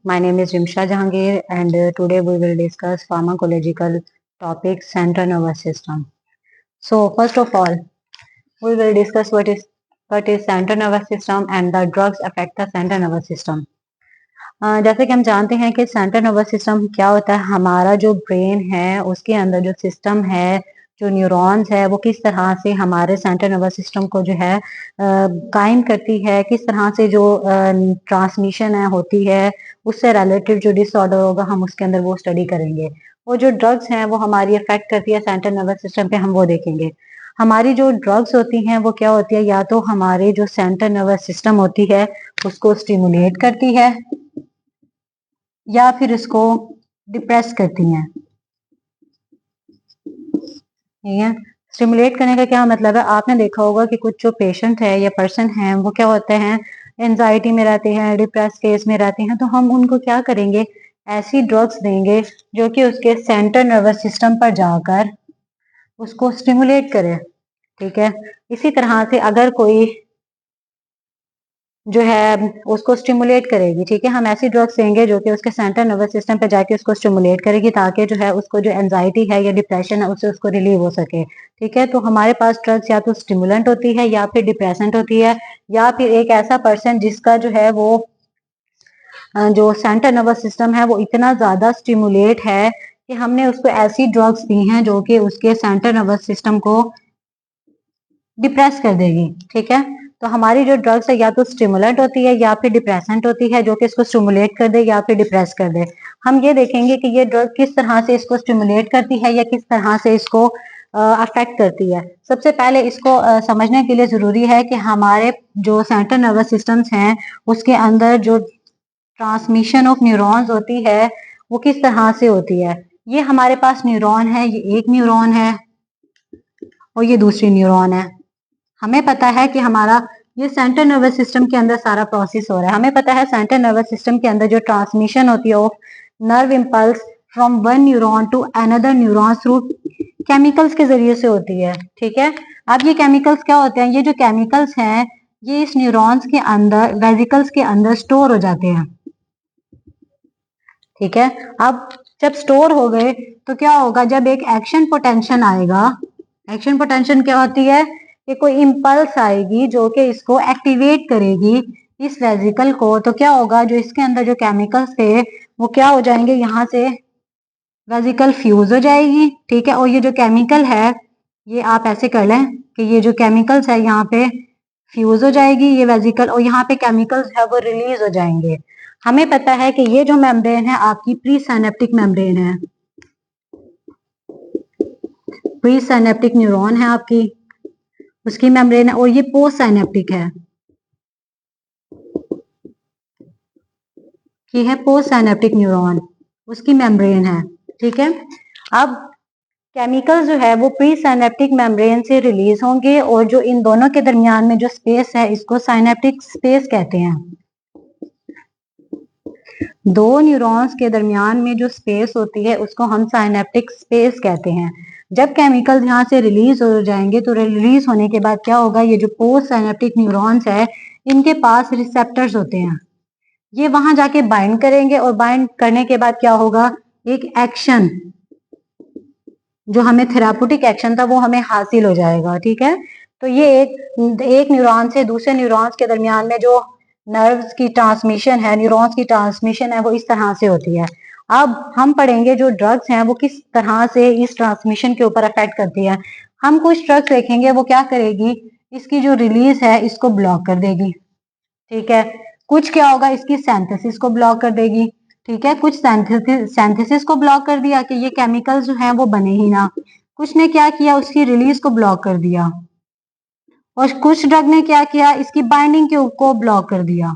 My name is Rimsha Jahangir, and today we will discuss pharmacological topics, central nervous system. So first of all, we will discuss what is central nervous system and the drugs affect the central nervous system. जैसे कि हम जानते हैं कि central nervous system क्या होता है, हमारा जो ब्रेन है उसके अंदर जो सिस्टम है, जो न्यूरॉन्स है, वो किस तरह से हमारे सेंट्रल नर्वस सिस्टम को जो है कायम करती है, किस तरह से जो ट्रांसमिशन है होती है, उससे रिलेटिव जो डिसऑर्डर होगा हम उसके अंदर वो स्टडी करेंगे। वो जो ड्रग्स हैं वो हमारी अफेक्ट करती है सेंट्रल नर्वस सिस्टम पे, हम वो देखेंगे। हमारी जो ड्रग्स होती हैं वो क्या होती है, या तो हमारे जो सेंट्रल नर्वस सिस्टम होती है उसको स्टिमुलेट करती है या फिर इसको डिप्रेस करती हैं। ठीक है, स्टिमुलेट करने का क्या मतलब है, आपने देखा होगा कि कुछ जो पेशेंट है या पर्सन है वो क्या होते हैं, एंजाइटी में रहते हैं, डिप्रेस केस में रहते हैं, तो हम उनको क्या करेंगे, ऐसी ड्रग्स देंगे जो कि उसके सेंट्रल नर्वस सिस्टम पर जाकर उसको स्टिमुलेट करे। ठीक है, इसी तरह से अगर कोई जो है उसको स्टिमुलेट करेगी, ठीक है, हम ऐसी ड्रग्स देंगे जो कि उसके सेंट्रल नर्वस सिस्टम पे जाके उसको स्टिमुलेट करेगी ताकि जो है उसको जो एंजाइटी है या डिप्रेशन है उससे उसको रिलीव हो सके। ठीक है, तो हमारे पास ड्रग्स या तो स्टिमुलेंट होती है या फिर डिप्रेसेंट होती है, या फिर एक ऐसा पर्सन जिसका जो है वो जो सेंट्रल नर्वस सिस्टम है वो इतना ज्यादा स्टिमुलेट है कि हमने उसको ऐसी ड्रग्स दी हैं जो कि उसके सेंट्रल नर्वस सिस्टम को डिप्रेस कर देगी। ठीक है, तो हमारी जो ड्रग्स है या तो स्टिमुलेंट होती है या फिर डिप्रेसेंट होती है जो कि इसको स्टिमुलेट कर दे या फिर डिप्रेस कर दे। हम ये देखेंगे कि ये ड्रग किस तरह से इसको स्टिमुलेट करती है या किस तरह से इसको अफेक्ट करती है। सबसे पहले इसको समझने के लिए जरूरी है कि हमारे जो सेंट्रल नर्वस सिस्टम्स हैं उसके अंदर जो ट्रांसमिशन ऑफ न्यूरॉन्स होती है वो किस तरह से होती है। ये हमारे पास न्यूरॉन है, ये एक न्यूरॉन है और ये दूसरी न्यूरॉन है। हमें पता है कि हमारा ये सेंट्रल नर्वस सिस्टम के अंदर सारा प्रोसेस हो रहा है। हमें पता है सेंट्रल नर्वस सिस्टम के अंदर जो ट्रांसमिशन होती है of nerve impulse from one neuron to another neuron through chemicals के जरिए से होती है। ठीक है, अब ये केमिकल्स क्या होते हैं, ये जो केमिकल्स हैं ये इस न्यूरॉन्स के अंदर वेसिकल्स के अंदर स्टोर हो जाते हैं। ठीक है, अब जब स्टोर हो गए तो क्या होगा, जब एक एक्शन पोटेंशियल आएगा, एक्शन पोटेंशियल क्या होती है कि कोई इम्पल्स आएगी जो कि इसको एक्टिवेट करेगी इस वेसिकल को, तो क्या होगा, जो इसके अंदर जो केमिकल्स थे वो क्या हो जाएंगे, यहाँ से वेसिकल फ्यूज हो जाएगी। ठीक है, और ये जो केमिकल है ये आप ऐसे कर लें कि ये जो केमिकल्स है यहाँ पे फ्यूज हो जाएगी ये वेसिकल, और यहाँ पे केमिकल्स है वो रिलीज हो जाएंगे। हमें पता है कि ये जो मेम्ब्रेन है आपकी प्री साइनेप्टिक मेम्ब्रेन है, प्री साइनेप्टिक न्यूरॉन है आपकी, उसकी मेम्ब्रेन है, और ये पोस्ट साइनेप्टिक है, ये है पोस्ट साइनेप्टिक न्यूरॉन, उसकी मेम्ब्रेन है। ठीक है, अब केमिकल्स जो है वो प्री साइनेप्टिक मेम्ब्रेन से रिलीज होंगे और जो इन दोनों के दरमियान में जो स्पेस है इसको साइनेप्टिक स्पेस कहते हैं। दो न्यूरॉन्स के दरमियान में जो स्पेस होती है उसको हम साइनेप्टिक स्पेस कहते हैं। जब केमिकल्स यहाँ से रिलीज हो जाएंगे तो रिलीज होने के बाद क्या होगा, ये जो पोस्ट साइनेप्टिक न्यूरॉन्स है इनके पास रिसेप्टर्स होते हैं, ये वहां जाके बाइंड करेंगे और बाइंड करने के बाद क्या होगा, एक एक्शन जो हमें थेराप्यूटिक एक्शन था वो हमें हासिल हो जाएगा। ठीक है, तो ये एक न्यूरॉन से दूसरे न्यूरॉन्स के दरमियान में जो नर्व्स की ट्रांसमिशन है, न्यूरॉन्स की ट्रांसमिशन है वो इस तरह से होती है। अब हम पढ़ेंगे जो ड्रग्स हैं वो किस तरह से इस ट्रांसमिशन के ऊपर अफेक्ट करती है। हम कुछ ड्रग्स देखेंगे वो क्या करेगी, इसकी जो रिलीज है इसको ब्लॉक कर देगी। ठीक है, कुछ क्या होगा, इसकी सिंथेसिस को ब्लॉक कर देगी। ठीक है, कुछ सिंथेसिस को ब्लॉक कर दिया कि ये केमिकल्स जो हैं वो बने ही ना। कुछ ने क्या किया, उसकी रिलीज को ब्लॉक कर दिया, और कुछ ड्रग ने क्या किया, इसकी बाइंडिंग को ब्लॉक कर दिया,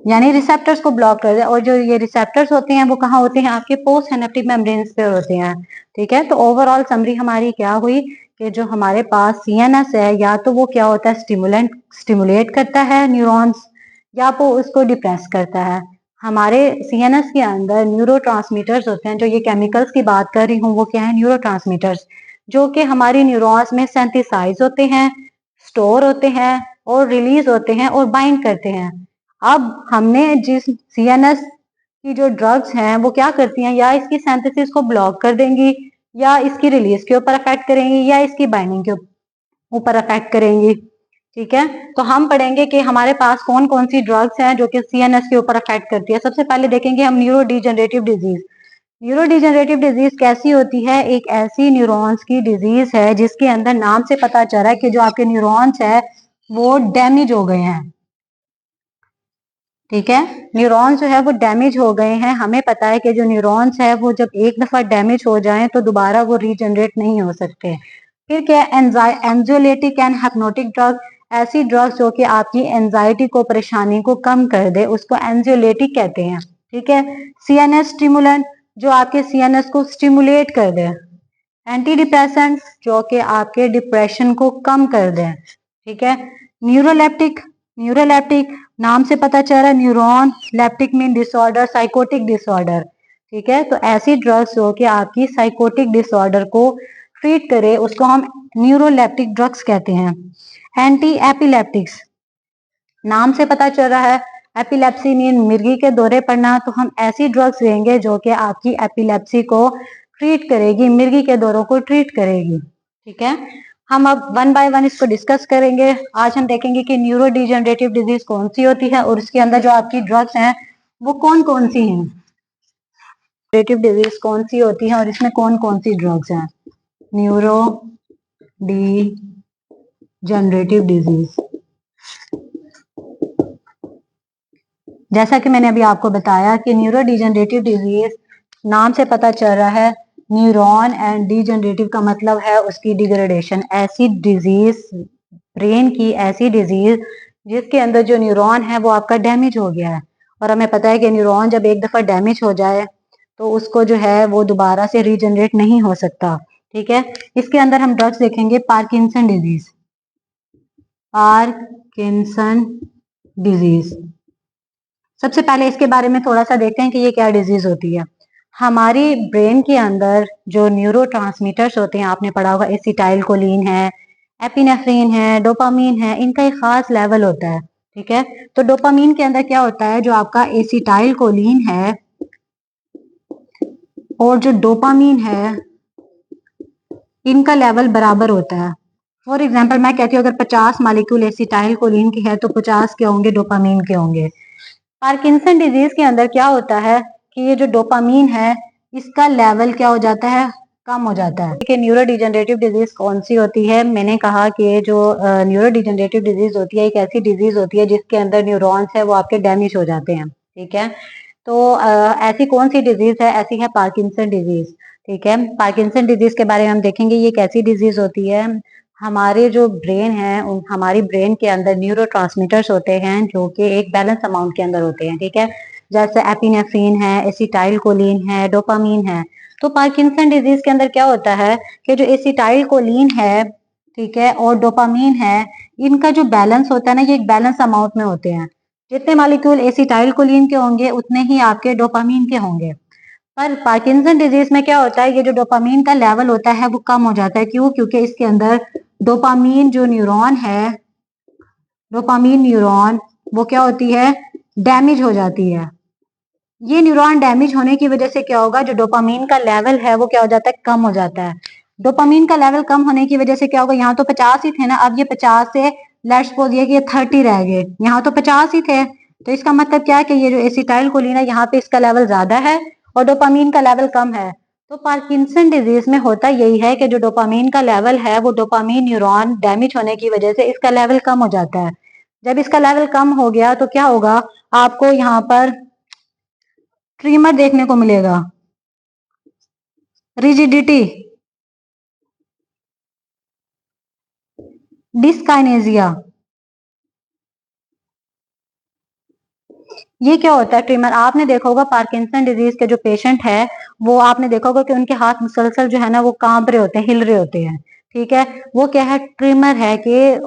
यानी रिसेप्टर्स को ब्लॉक कर दिया। और जो ये रिसेप्टर्स होते हैं वो कहाँ होते हैं, आपके पोस्ट सिनेप्टिक मेम्ब्रेन्स पे होते हैं। ठीक है, तो ओवरऑल समरी हमारी क्या हुई कि जो हमारे पास सीएनएस है या तो वो क्या होता है, स्टिमुलेट करता है न्यूरॉन्स, या वो उसको डिप्रेस करता है। हमारे सीएनएस के अंदर न्यूरोट्रांसमीटर्स होते हैं, जो ये केमिकल्स की बात कर रही हूँ वो क्या है, न्यूरोट्रांसमीटर्स, जो कि हमारी न्यूरॉन्स में सेंथिसाइज होते हैं, स्टोर होते हैं और रिलीज होते हैं और बाइंड करते हैं। अब हमने जिस सीएनएस की जो ड्रग्स हैं वो क्या करती हैं, या इसकी सिंथेसिस को ब्लॉक कर देंगी, या इसकी रिलीज के ऊपर अफेक्ट करेंगी, या इसकी बाइंडिंग के ऊपर अफेक्ट करेंगी। ठीक है, तो हम पढ़ेंगे कि हमारे पास कौन कौन सी ड्रग्स हैं जो कि सीएनएस के ऊपर अफेक्ट करती है। सबसे पहले देखेंगे हम neuro degenerative disease. Neuro degenerative disease कैसी होती है? एक ऐसी न्यूरॉन्स की डिजीज है जिसके अंदर नाम से पता चल रहा है कि जो आपके न्यूरॉन्स है वो डैमेज हो गए हैं। ठीक है, न्यूरॉन्स जो है वो डैमेज हो गए हैं। हमें पता है कि जो न्यूरॉन्स है वो जब एक दफा डैमेज हो जाएं तो दोबारा वो रीजनरेट नहीं हो सकते। फिर क्या? एंजाइलेटिक एंड हिप्नोटिक ड्रग, ऐसी ड्रग्स जो कि आपकी एंजाइटी को, परेशानी को कम कर दे, उसको एंजाइलेटिक कहते हैं। ठीक है, सीएनएस स्टिमुलेंट, जो आपके सीएनएस को स्टिमुलेट कर दे। एंटी डिप्रेसेंट, जो कि आपके डिप्रेशन को कम कर दें। ठीक है, न्यूरोलेप्टिक, न्यूरोलेप्टिक नाम से पता चल रहा है neuron leptic mean disorder, psychotic disorder. ठीक है, तो ऐसी ड्रग्स जो कि आपकी साइकोटिक डिसऑर्डर को ट्रीट करे उसको हम न्यूरोलेप्टिक ड्रग्स कहते हैं। एंटी एपिलेप्टिक्स, नाम से पता चल रहा है एपिलेप्सी मीन मिर्गी के दौरे पड़ना, तो हम ऐसी ड्रग्स देंगे जो कि आपकी एपिलेप्सी को ट्रीट करेगी, मिर्गी के दौरों को ट्रीट करेगी। ठीक है, हम अब वन बाय वन इसको डिस्कस करेंगे। आज हम देखेंगे कि न्यूरो डिजेनरेटिव डिजीज कौन सी होती है और उसके अंदर जो आपकी ड्रग्स हैं वो कौन कौन सी हैं, डिजेनरेटिव डिजीज कौन सी होती है और इसमें कौन कौन सी ड्रग्स हैं। न्यूरो डिजेनरेटिव डिजीज, जैसा कि मैंने अभी आपको बताया कि न्यूरो डिजेनरेटिव डिजीज नाम से पता चल रहा है न्यूरॉन, एंड डिजेनरेटिव का मतलब है उसकी डिग्रेडेशन। ऐसी डिजीज, ब्रेन की ऐसी डिजीज जिसके अंदर जो न्यूरॉन है वो आपका डैमेज हो गया है, और हमें पता है कि न्यूरॉन जब एक दफा डैमेज हो जाए तो उसको जो है वो दोबारा से रीजनरेट नहीं हो सकता। ठीक है, इसके अंदर हम ड्रग्स देखेंगे। पार्किंसन डिजीज, पार्किंसन डिजीज, सबसे पहले इसके बारे में थोड़ा सा देखते हैं कि ये क्या डिजीज होती है। हमारी ब्रेन के अंदर जो न्यूरो ट्रांसमीटर्स होते हैं, आपने पढ़ा होगा एसिटाइल कोलिन है, एपिनेफ्रिन है, डोपामीन है, इनका एक खास लेवल होता है। ठीक है, तो डोपामीन के अंदर क्या होता है, जो आपका एसिटाइल कोलिन है और जो डोपामीन है इनका लेवल बराबर होता है। फॉर एग्जाम्पल मैं कहती हूँ अगर 50 मालिक्यूल एसिटाइल कोलिन के है तो 50 के होंगे डोपामीन के होंगे। पार्किंसन डिजीज के अंदर क्या होता है कि ये जो डोपामीन है इसका लेवल क्या हो जाता है, कम हो जाता है। कि न्यूरो डिजेनरेटिव डिजीज कौन सी होती है? मैंने कहा कि जो न्यूरो डिजेनरेटिव डिजीज होती है एक ऐसी डिजीज होती है जिसके अंदर न्यूरॉन्स है वो आपके डैमेज हो जाते हैं। ठीक है, तो ऐसी कौन सी डिजीज है? ऐसी है पार्किंसन डिजीज। ठीक है, पार्किंसन डिजीज के बारे में हम देखेंगे ये कैसी डिजीज होती है। हमारे जो ब्रेन है, हमारी ब्रेन के अंदर न्यूरो होते हैं जो कि एक बैलेंस अमाउंट के अंदर होते हैं। ठीक है, जैसे एपिनेफ्रिन है, एसिटाइल कोलिन है, डोपामीन है। तो पार्किंसन डिजीज के अंदर क्या होता है कि जो एसिटाइल कोलिन है, ठीक है, और डोपामीन है, इनका जो बैलेंस होता है ना, ये एक बैलेंस अमाउंट में होते हैं। जितने मॉलिक्यूल एसिटाइल कोलिन के होंगे उतने ही आपके डोपामीन के होंगे। पर पार्किंसन डिजीज में क्या होता है, ये जो डोपामीन का लेवल होता है वो कम हो जाता है। क्यों? क्योंकि इसके अंदर डोपामीन जो न्यूरॉन है, डोपामीन न्यूरॉन वो क्या होती है, डैमेज हो जाती है। ये न्यूरॉन डैमेज होने की वजह से क्या होगा, जो डोपामीन का लेवल है वो क्या हो जाता है, कम हो जाता है। डोपामीन का लेवल कम होने की वजह से क्या होगा, यहाँ तो 50 ही थे ना, अब ये 50 से लेट्स सपोज ये कि 30 रह गए, यहाँ तो 50 ही थे। तो इसका मतलब क्या है कि ये जो एसिटाइल कोलिन है यहाँ पे इसका लेवल ज्यादा है और डोपामीन का लेवल कम है। तो पार्किंसन डिजीज में होता यही है कि जो डोपामीन का लेवल है वो डोपामीन न्यूरॉन डैमेज होने की वजह से इसका लेवल कम हो जाता है। जब इसका लेवल कम हो गया तो क्या होगा, आपको यहाँ पर ट्रीमर देखने को मिलेगा, रिजिडिटी, डिस्काइनेजिया। ये क्या होता है ट्रिमर? आपने देखा होगा पार्किंसन डिजीज के जो पेशेंट है वो आपने देखा होगा कि उनके हाथ मुसलसल जो है ना वो कांप रहे होते हैं, हिल रहे होते हैं। ठीक है, वो क्या है, ट्रिमर है कि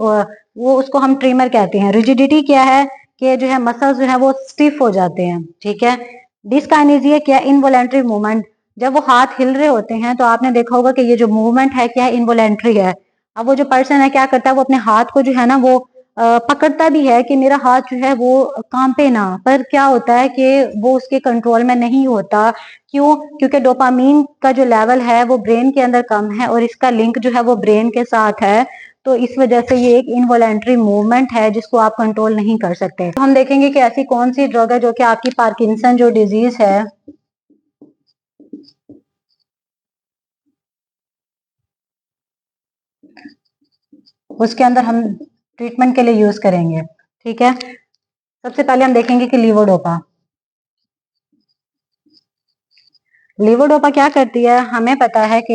वो उसको हम ट्रिमर कहते हैं। रिजिडिटी क्या है कि जो है मसल्स जो है वो स्टिफ हो जाते हैं। ठीक है, डिस्काइनेजिया क्या, इनवॉलेंट्री मूवमेंट, जब वो हाथ हिल रहे होते हैं तो आपने देखा होगा कि ये जो मूवमेंट है क्या है, इनवॉलेंट्री है। अब वो जो पर्सन है क्या करता है, वो अपने हाथ को जो है ना वो पकड़ता भी है कि मेरा हाथ जो है वो कांपे ना, पर क्या होता है कि वो उसके कंट्रोल में नहीं होता। क्यों? क्योंकि डोपामीन का जो लेवल है वो ब्रेन के अंदर कम है और इसका लिंक जो है वो ब्रेन के साथ है। तो इस वजह से ये एक इनवॉलेंट्री मूवमेंट है जिसको आप कंट्रोल नहीं कर सकते। तो हम देखेंगे कि ऐसी कौन सी ड्रग है जो कि आपकी पार्किंसन जो डिजीज है उसके अंदर हम ट्रीटमेंट के लिए यूज करेंगे। ठीक है, सबसे पहले हम देखेंगे कि लीवोडोपा। लीवोडोपा क्या करती है? हमें पता है कि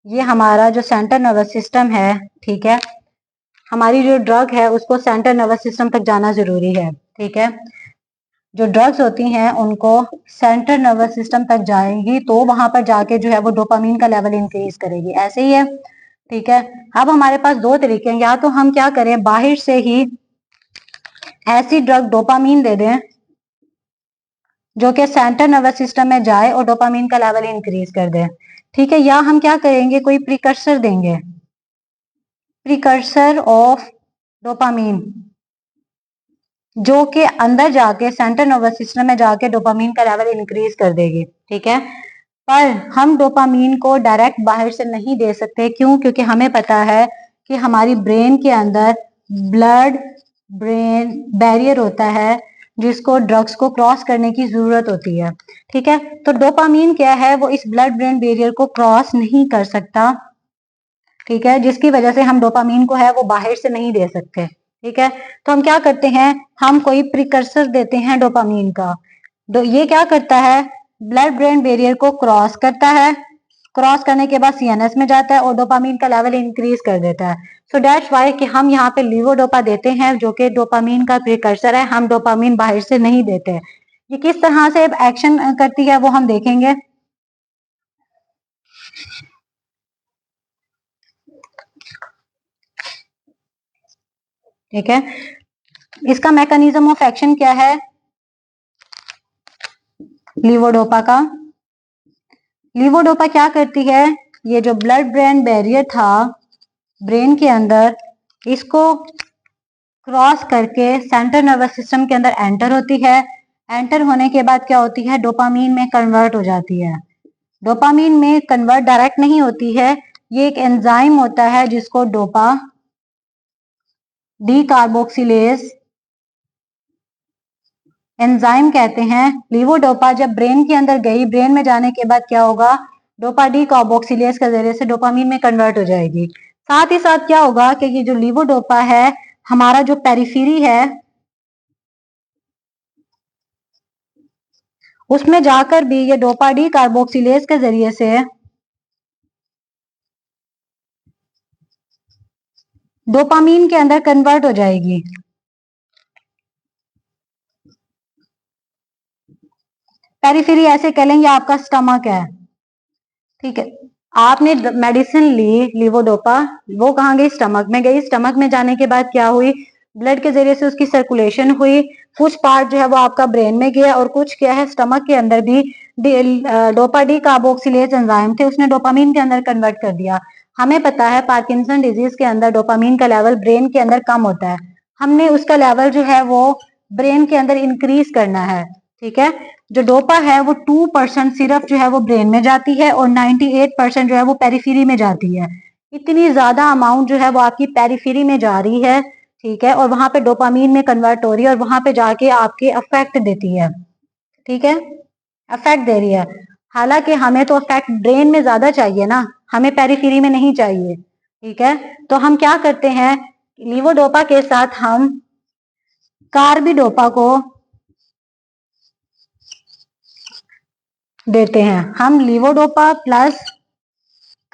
ये हमारा जो सेंट्रल नर्वस सिस्टम है, ठीक है, हमारी जो ड्रग है उसको सेंट्रल नर्वस सिस्टम तक जाना जरूरी है। ठीक है, जो ड्रग्स होती हैं उनको सेंट्रल नर्वस सिस्टम तक जाएंगी तो वहां पर जाके जो है वो डोपामीन का लेवल इंक्रीज करेगी। ऐसे ही है। ठीक है, अब हमारे पास दो तरीके हैं, या तो हम क्या करें, बाहर से ही ऐसी ड्रग डोपामीन दे दें जो कि सेंट्रल नर्वस सिस्टम में जाए और डोपामीन का लेवल इंक्रीज कर दे। ठीक है, या हम क्या करेंगे, कोई प्रिकर्सर देंगे, प्रिकर्सर ऑफ डोपामीन, जो कि अंदर जाके सेंट्रल नर्वस सिस्टम में जाके डोपामीन का लेवल इंक्रीज कर देगी। ठीक है, पर हम डोपामीन को डायरेक्ट बाहर से नहीं दे सकते। क्यों? क्योंकि हमें पता है कि हमारी ब्रेन के अंदर ब्लड ब्रेन बैरियर होता है जिसको ड्रग्स को क्रॉस करने की जरूरत होती है। ठीक है, तो डोपामीन क्या है, वो इस ब्लड ब्रेन बैरियर को क्रॉस नहीं कर सकता। ठीक है, जिसकी वजह से हम डोपामीन को है वो बाहर से नहीं दे सकते। ठीक है, तो हम क्या करते हैं, हम कोई प्रिकर्सर देते हैं डोपामीन का। ये क्या करता है, ब्लड ब्रेन बैरियर को क्रॉस करता है, क्रॉस करने के बाद सीएनएस में जाता है और डोपामीन का लेवल इंक्रीज कर देता है। सो दैट्स वाई कि हम यहाँ पे लीवोडोपा देते हैं जो कि डोपामीन का प्रिकर्सर है, हम डोपामीन बाहर से नहीं देते। ये किस तरह से एक्शन करती है वो हम देखेंगे। ठीक है, इसका मैकेनिज्म ऑफ एक्शन क्या है लीवोडोपा का? लीवोडोपा क्या करती है, ये जो ब्लड ब्रेन बैरियर था ब्रेन के अंदर, इसको क्रॉस करके सेंट्रल नर्वस सिस्टम के अंदर एंटर होती है। एंटर होने के बाद क्या होती है, डोपामीन में कन्वर्ट हो जाती है। डोपामीन में कन्वर्ट डायरेक्ट नहीं होती है, ये एक एंजाइम होता है जिसको डोपा डी कार्बोक्सिलेज एंजाइम कहते हैं। लीवोडोपा जब ब्रेन के अंदर गई, ब्रेन में जाने के बाद क्या होगा, डोपा डी कार्बोक्सिलेज के जरिए से डोपामीन में कन्वर्ट हो जाएगी। साथ ही साथ क्या होगा कि ये जो लीवोडोपा है, हमारा जो पेरिफेरी है उसमें जाकर भी ये डोपा डी कार्बोक्सिलेज के जरिए से डोपामीन के अंदर कन्वर्ट हो जाएगी। पेरिफेरी ऐसे कह लेंगे आपका स्टमक है। ठीक है, आपने मेडिसिन ली लीवोडोपा, वो कहाँ गई, स्टमक में गई। स्टमक में जाने के बाद क्या हुई, ब्लड के जरिए से उसकी सर्कुलेशन हुई, कुछ पार्ट जो है वो आपका ब्रेन में गया और कुछ क्या है, स्टमक के अंदर भी डोपा डी कार्बोक्सिलेज एंजाइम थे, उसने डोपामीन के अंदर कन्वर्ट कर दिया। हमें पता है पार्किंसन डिजीज के अंदर डोपामीन का लेवल ब्रेन के अंदर कम होता है, हमने उसका लेवल जो है वो ब्रेन के अंदर इंक्रीज करना है। ठीक है, जो डोपा है वो 2% सिर्फ जो है वो ब्रेन में जाती है और 98% जो है वो पेरिफेरी में जाती है। इतनी ज्यादा अमाउंट जो है वो आपकी पेरिफेरी में जा रही है। ठीक है, और वहां पे डोपामीन में कन्वर्ट हो रही है और वहां पे जाके आपके अफेक्ट देती है। ठीक है, अफेक्ट दे रही है। हालांकि हमें तो अफेक्ट ब्रेन में ज्यादा चाहिए ना, हमें पेरिफेरी में नहीं चाहिए। ठीक है, तो हम क्या करते हैं, लीवोडोपा के साथ हम कार्बिडोपा को देते हैं। हम लीवोडोपा प्लस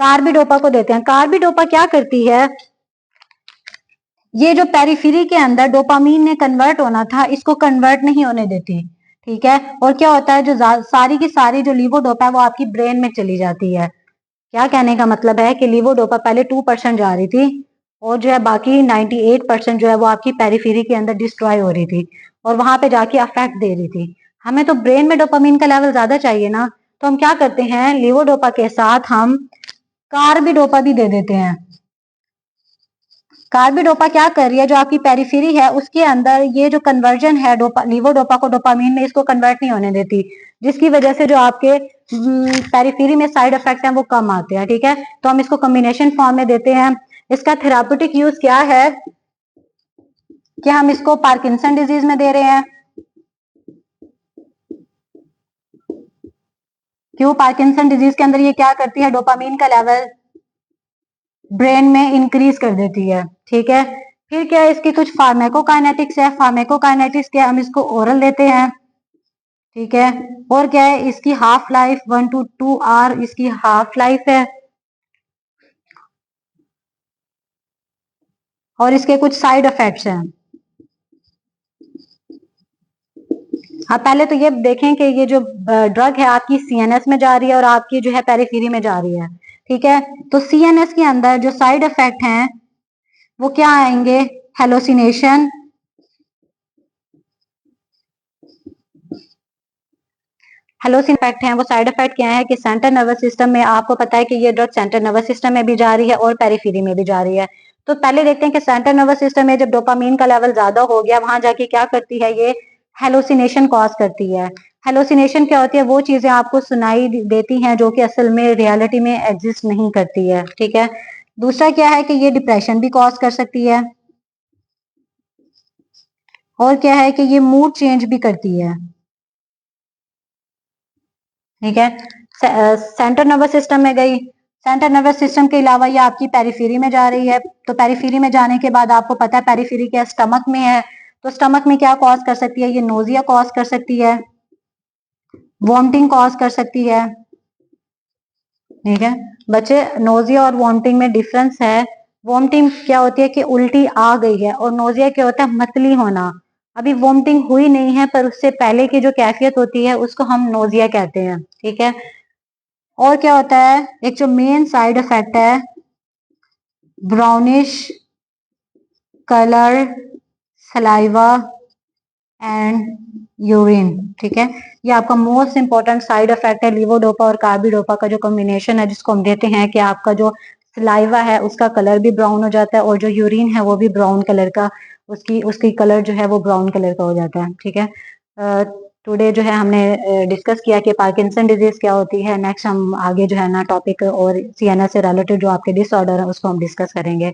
कार्बिडोपा को देते हैं। कार्बिडोपा क्या करती है, ये जो पेरिफेरी के अंदर डोपामीन ने कन्वर्ट होना था इसको कन्वर्ट नहीं होने देती। ठीक है, और क्या होता है, जो सारी की सारी जो लीवोडोपा है वो आपकी ब्रेन में चली जाती है। क्या कहने का मतलब है कि लीवोडोपा पहले 2% जा रही थी और जो है बाकी 98% जो है वो आपकी पेरिफेरी के अंदर डिस्ट्रॉय हो रही थी और वहां पे जाके अफेक्ट दे रही थी। हमें तो ब्रेन में डोपामीन का लेवल ज्यादा चाहिए ना, तो हम क्या करते हैं, लीवोडोपा के साथ हम कार्बिडोपा भी दे देते हैं। कार्बिडोपा क्या कर रही है, जो आपकी पेरिफेरी है उसके अंदर ये जो कन्वर्जन है लीवोडोपा को डोपामीन में, इसको कन्वर्ट नहीं होने देती, जिसकी वजह से जो आपके पेरिफेरी में साइड इफेक्ट हैं वो कम आते हैं। ठीक है, तो हम इसको कॉम्बिनेशन फॉर्म में देते हैं। इसका थेराप्यूटिक यूज क्या है कि हम इसको पार्किंसन डिजीज में दे रहे हैं। क्यों? पार्किंसन डिजीज के अंदर ये क्या करती है, डोपामीन का लेवल ब्रेन में इंक्रीज कर देती है। ठीक है, फिर क्या है, इसकी कुछ फार्मेकोकाइनेटिक्स है। फार्मेकोकाइनेटिक्स क्या, हम इसको ओरल देते हैं। ठीक है, और क्या है, इसकी हाफ लाइफ 1 to 2 आवर इसकी हाफ लाइफ है। और इसके कुछ साइड इफेक्ट्स हैं। आप पहले तो ये देखें कि ये जो ड्रग है आपकी सीएनएस में जा रही है और आपकी जो है पेरिफेरी में जा रही है। ठीक है, तो सीएनएस के अंदर जो साइड इफेक्ट हैं वो क्या आएंगे, हेलोसिनेशन, हेलोसिन इफेक्ट है। वो साइड इफेक्ट क्या है कि सेंट्रल नर्वस सिस्टम में, आपको पता है कि ये ड्रग सेंट्रल नर्वस सिस्टम में भी जा रही है और पेरिफेरी में भी जा रही है। तो पहले देखते हैं कि सेंट्रल नर्वस सिस्टम में जब डोपामीन का लेवल ज्यादा हो गया, वहां जाके क्या करती है, ये हेलोसिनेशन कॉज करती है। हेलोसिनेशन क्या होती है, वो चीजें आपको सुनाई देती हैं जो कि असल में रियलिटी में एग्जिस्ट नहीं करती है। ठीक है, दूसरा क्या है कि ये डिप्रेशन भी कॉज कर सकती है, और क्या है कि ये मूड चेंज भी करती है। ठीक है, सेंट्रल नर्वस सिस्टम में गई। सेंट्रल नर्वस सिस्टम के अलावा ये आपकी पेरिफेरी में जा रही है। तो पेरिफेरी में जाने के बाद आपको पता है पेरिफेरी क्या स्टमक में है, तो स्टमक में क्या कॉज कर सकती है, ये नोजिया कॉज कर सकती है, वॉमिटिंग कॉज कर सकती है। ठीक है बच्चे, नोजिया और वॉमिटिंग में डिफरेंस है। वॉमिटिंग क्या होती है कि उल्टी आ गई है, और नोजिया क्या होता है, मतली होना। अभी वॉमिटिंग हुई नहीं है पर उससे पहले की जो कैफियत होती है उसको हम नोजिया कहते हैं। ठीक है, और क्या होता है, एक जो मेन साइड इफेक्ट है, brownish colour saliva and urine. ठीक है, ये आपका मोस्ट इंपॉर्टेंट साइड इफेक्ट है लीवोडोपा और कार्बिडोपा का जो कॉम्बिनेशन है, जिसको हम देते हैं कि आपका जो सलाइवा है उसका कलर भी ब्राउन हो जाता है, और जो यूरिन है वो भी ब्राउन कलर का, उसकी उसकी कलर जो है वो ब्राउन कलर का हो जाता है। ठीक है, टुडे जो है हमने डिस्कस किया कि पार्किंसन डिजीज क्या होती है। नेक्स्ट हम आगे जो है ना टॉपिक और सीएनएस से रिलेटेड जो आपके डिसऑर्डर है उसको हम डिस्कस करेंगे।